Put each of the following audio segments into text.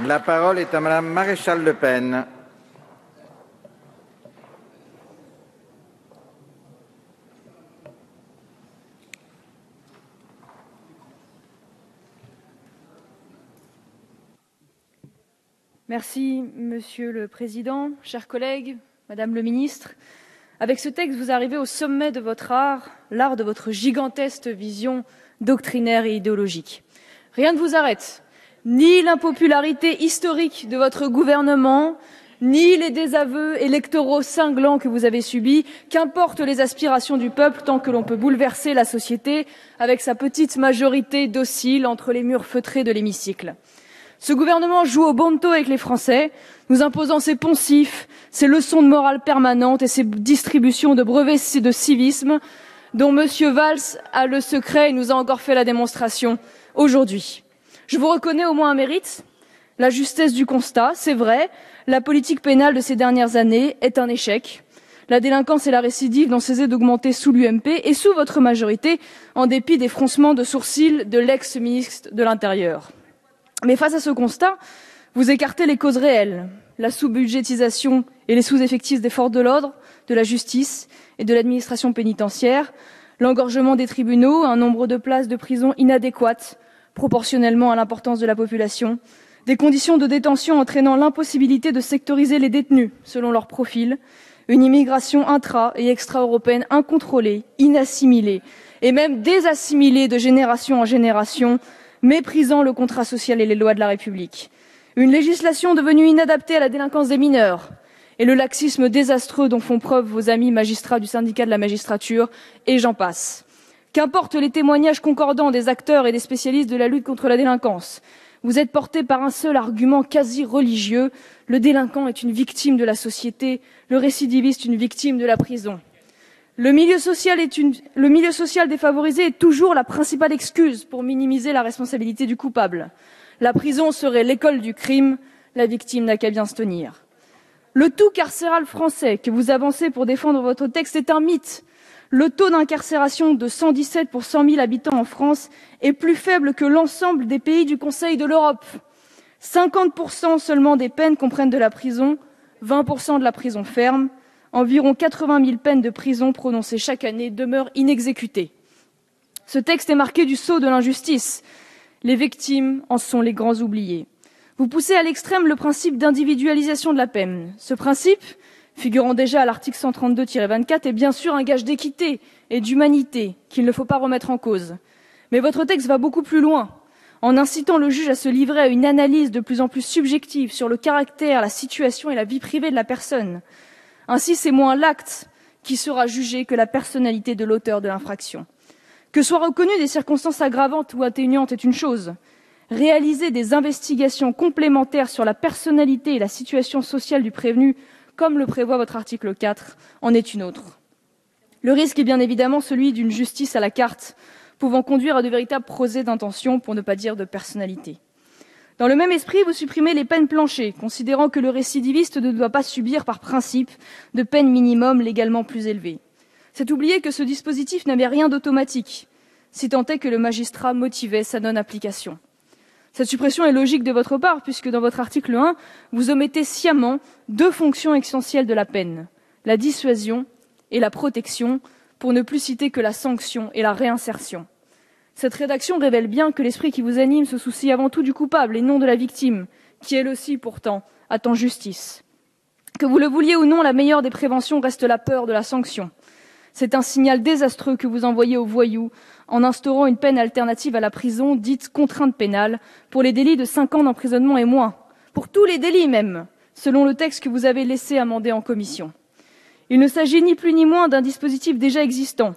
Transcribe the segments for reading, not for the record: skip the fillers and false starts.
La parole est à Madame Maréchal Le Pen. Merci, Monsieur le Président, chers collègues, Madame le Ministre. Avec ce texte, vous arrivez au sommet de votre art, l'art de votre gigantesque vision doctrinaire et idéologique. Rien ne vous arrête, ni l'impopularité historique de votre gouvernement, ni les désaveux électoraux cinglants que vous avez subis, qu'importent les aspirations du peuple tant que l'on peut bouleverser la société avec sa petite majorité docile entre les murs feutrés de l'hémicycle. Ce gouvernement joue au bonneteau avec les Français, nous imposant ses poncifs, ses leçons de morale permanentes et ses distributions de brevets de civisme dont M. Valls a le secret et nous a encore fait la démonstration aujourd'hui. Je vous reconnais au moins un mérite, la justesse du constat, c'est vrai, la politique pénale de ces dernières années est un échec. La délinquance et la récidive n'ont cessé d'augmenter sous l'UMP et sous votre majorité, en dépit des froncements de sourcils de l'ex-ministre de l'Intérieur. Mais face à ce constat, vous écartez les causes réelles, la sous-budgétisation et les sous-effectifs des forces de l'ordre, de la justice et de l'administration pénitentiaire, l'engorgement des tribunaux, un nombre de places de prison inadéquates proportionnellement à l'importance de la population, des conditions de détention entraînant l'impossibilité de sectoriser les détenus selon leur profil, une immigration intra- et extra-européenne incontrôlée, inassimilée et même désassimilée de génération en génération, méprisant le contrat social et les lois de la République. Une législation devenue inadaptée à la délinquance des mineurs et le laxisme désastreux dont font preuve vos amis magistrats du syndicat de la magistrature, et j'en passe. Qu'importent les témoignages concordants des acteurs et des spécialistes de la lutte contre la délinquance, vous êtes portés par un seul argument quasi religieux, le délinquant est une victime de la société, le récidiviste une victime de la prison. Le milieu social défavorisé est toujours la principale excuse pour minimiser la responsabilité du coupable. La prison serait l'école du crime, la victime n'a qu'à bien se tenir. Le tout carcéral français que vous avancez pour défendre votre texte est un mythe. Le taux d'incarcération de 117 pour 100 000 habitants en France est plus faible que l'ensemble des pays du Conseil de l'Europe. 50% seulement des peines comprennent de la prison, 20% de la prison ferme. Environ 80 000 peines de prison prononcées chaque année demeurent inexécutées. Ce texte est marqué du sceau de l'injustice. Les victimes en sont les grands oubliés. Vous poussez à l'extrême le principe d'individualisation de la peine. Ce principe, figurant déjà à l'article 132-24, est bien sûr un gage d'équité et d'humanité qu'il ne faut pas remettre en cause. Mais votre texte va beaucoup plus loin, en incitant le juge à se livrer à une analyse de plus en plus subjective sur le caractère, la situation et la vie privée de la personne. Ainsi, c'est moins l'acte qui sera jugé que la personnalité de l'auteur de l'infraction. Que soient reconnues des circonstances aggravantes ou atténuantes est une chose. Réaliser des investigations complémentaires sur la personnalité et la situation sociale du prévenu, comme le prévoit votre article 4, en est une autre. Le risque est bien évidemment celui d'une justice à la carte, pouvant conduire à de véritables procès d'intention, pour ne pas dire de personnalité. Dans le même esprit, vous supprimez les peines planchers, considérant que le récidiviste ne doit pas subir par principe de peine minimum légalement plus élevée. C'est oublier que ce dispositif n'avait rien d'automatique, si tant est que le magistrat motivait sa non-application. Cette suppression est logique de votre part, puisque dans votre article 1, vous omettez sciemment deux fonctions essentielles de la peine, la dissuasion et la protection, pour ne plus citer que la sanction et la réinsertion. Cette rédaction révèle bien que l'esprit qui vous anime se soucie avant tout du coupable et non de la victime, qui elle aussi, pourtant, attend justice. Que vous le vouliez ou non, la meilleure des préventions reste la peur de la sanction. C'est un signal désastreux que vous envoyez aux voyous en instaurant une peine alternative à la prison, dite contrainte pénale, pour les délits de 5 ans d'emprisonnement et moins, pour tous les délits même, selon le texte que vous avez laissé amender en commission. Il ne s'agit ni plus ni moins d'un dispositif déjà existant,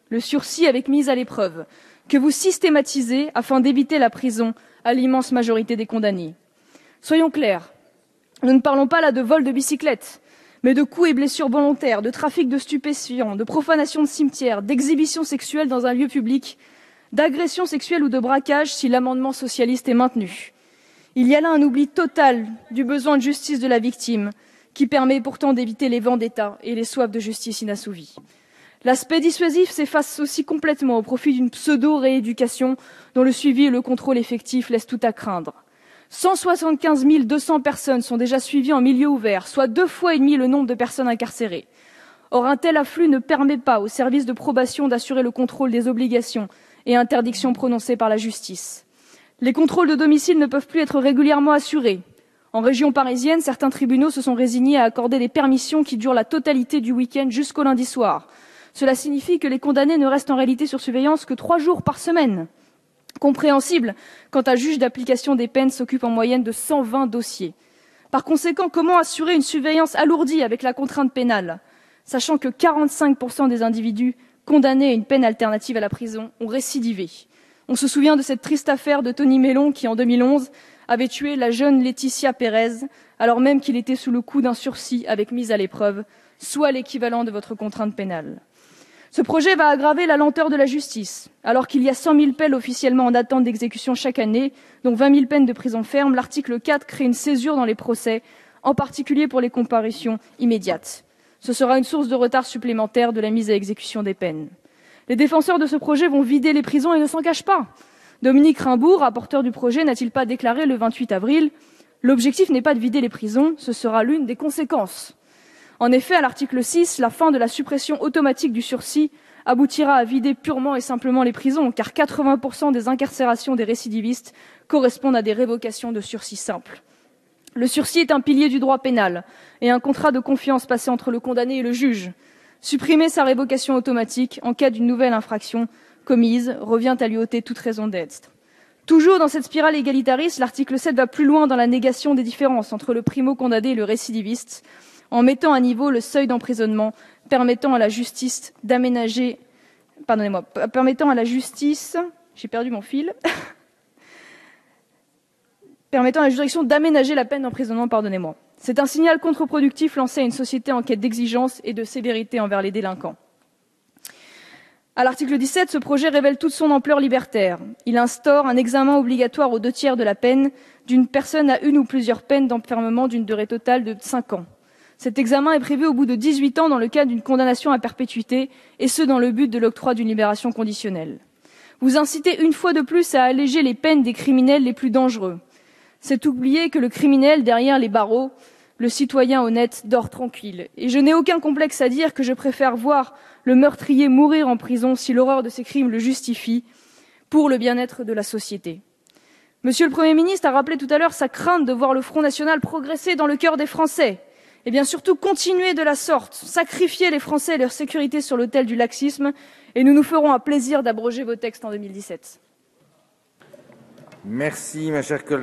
le sursis avec mise à l'épreuve, que vous systématisez afin d'éviter la prison à l'immense majorité des condamnés. Soyons clairs, nous ne parlons pas là de vol de bicyclette, mais de coups et blessures volontaires, de trafic de stupéfiants, de profanation de cimetières, d'exhibition sexuelle dans un lieu public, d'agression sexuelle ou de braquage si l'amendement socialiste est maintenu. Il y a là un oubli total du besoin de justice de la victime, qui permet pourtant d'éviter les vendettas et les soifs de justice inassouvies. L'aspect dissuasif s'efface aussi complètement au profit d'une pseudo-rééducation dont le suivi et le contrôle effectif laissent tout à craindre. 175 200 personnes sont déjà suivies en milieu ouvert, soit 2,5 fois le nombre de personnes incarcérées. Or, un tel afflux ne permet pas aux services de probation d'assurer le contrôle des obligations et interdictions prononcées par la justice. Les contrôles de domicile ne peuvent plus être régulièrement assurés. En région parisienne, certains tribunaux se sont résignés à accorder des permissions qui durent la totalité du week-end jusqu'au lundi soir. Cela signifie que les condamnés ne restent en réalité sur surveillance que 3 jours par semaine. Compréhensible quand un juge d'application des peines s'occupe en moyenne de 120 dossiers. Par conséquent, comment assurer une surveillance alourdie avec la contrainte pénale, sachant que 45% des individus condamnés à une peine alternative à la prison ont récidivé? On se souvient de cette triste affaire de Tony Mellon qui, en 2011, avait tué la jeune Laetitia Pérez, alors même qu'il était sous le coup d'un sursis avec mise à l'épreuve, soit l'équivalent de votre contrainte pénale. Ce projet va aggraver la lenteur de la justice. Alors qu'il y a 100 000 peines officiellement en attente d'exécution chaque année, dont 20 000 peines de prison ferme, l'article 4 crée une césure dans les procès, en particulier pour les comparutions immédiates. Ce sera une source de retard supplémentaire de la mise à exécution des peines. Les défenseurs de ce projet vont vider les prisons et ne s'en cachent pas. Dominique Rimbourg, rapporteur du projet, n'a-t-il pas déclaré le 28 avril « L'objectif n'est pas de vider les prisons, ce sera l'une des conséquences ». En effet, à l'article 6, la fin de la suppression automatique du sursis aboutira à vider purement et simplement les prisons, car 80% des incarcérations des récidivistes correspondent à des révocations de sursis simples. Le sursis est un pilier du droit pénal et un contrat de confiance passé entre le condamné et le juge. Supprimer sa révocation automatique en cas d'une nouvelle infraction commise revient à lui ôter toute raison d'être. Toujours dans cette spirale égalitariste, l'article 7 va plus loin dans la négation des différences entre le primo-condamné et le récidiviste, en mettant à niveau le seuil d'emprisonnement permettant à la justice d'aménager... permettant à la justice... J'ai perdu mon fil. Permettant à la juridiction d'aménager la peine d'emprisonnement, pardonnez-moi. C'est un signal contre-productif lancé à une société en quête d'exigence et de sévérité envers les délinquants. À l'article 17, ce projet révèle toute son ampleur libertaire. Il instaure un examen obligatoire aux 2/3 de la peine d'une personne à une ou plusieurs peines d'enfermement d'une durée totale de 5 ans. Cet examen est prévu au bout de 18 ans dans le cas d'une condamnation à perpétuité, et ce dans le but de l'octroi d'une libération conditionnelle. Vous incitez une fois de plus à alléger les peines des criminels les plus dangereux. C'est oublier que le criminel derrière les barreaux, le citoyen honnête, dort tranquille. Et je n'ai aucun complexe à dire que je préfère voir le meurtrier mourir en prison si l'horreur de ses crimes le justifie, pour le bien-être de la société. Monsieur le Premier ministre a rappelé tout à l'heure sa crainte de voir le Front National progresser dans le cœur des Français. Eh bien, surtout, continuez de la sorte, sacrifiez les Français et leur sécurité sur l'autel du laxisme, et nous nous ferons un plaisir d'abroger vos textes en 2017. Merci, ma chère collègue.